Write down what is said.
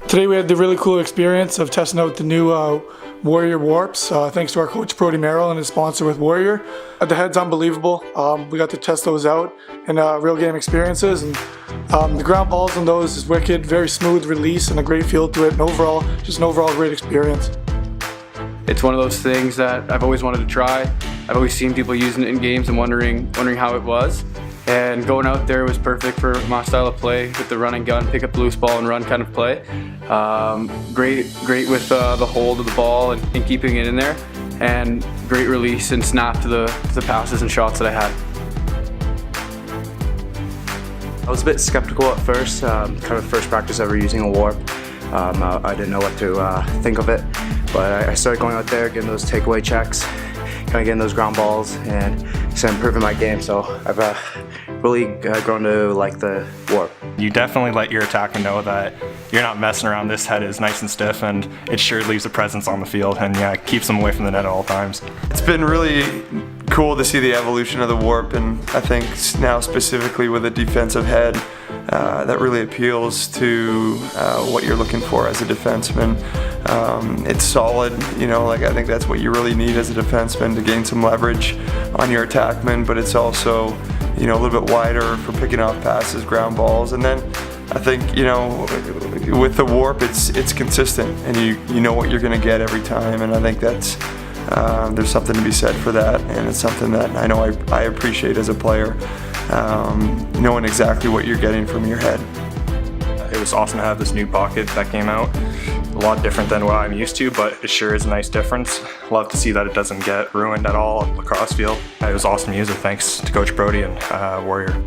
Today we had the really cool experience of testing out the new Warrior Warps, thanks to our coach Brody Merrill and his sponsor with Warrior. The head's unbelievable. We got to test those out in real game experiences, and the ground balls on those is wicked, very smooth release and a great feel to it, and overall, just an overall great experience. It's one of those things that I've always wanted to try. I've always seen people using it in games and wondering how it was. And going out there was perfect for my style of play with the run and gun, pick up the loose ball and run kind of play. Great with the hold of the ball and keeping it in there, and great release and snap to the passes and shots that I had. I was a bit skeptical at first, kind of first practice ever using a warp. I didn't know what to think of it, but I started going out there, getting those takeaway checks, kind of getting those ground balls, and just improving my game. So I've really grown to like the warp. You definitely let your attacker know that you're not messing around. This head is nice and stiff, and it sure leaves a presence on the field, and yeah, keeps them away from the net at all times. It's been really cool to see the evolution of the warp, and I think now specifically with a defensive head, that really appeals to what you're looking for as a defenseman. It's solid, I think that's what you really need as a defenseman to gain some leverage on your attackman, but it's also, a little bit wider for picking off passes, ground balls, and then I think, with the warp, it's consistent, and you know what you're going to get every time, and I think that's there's something to be said for that, and it's something that I know I appreciate as a player, knowing exactly what you're getting from your head. It was awesome to have this new pocket that came out. A lot different than what I'm used to, but it sure is a nice difference. Love to see that it doesn't get ruined at all on the lacrosse field. It was awesome to use it, thanks to Coach Brody and Warrior.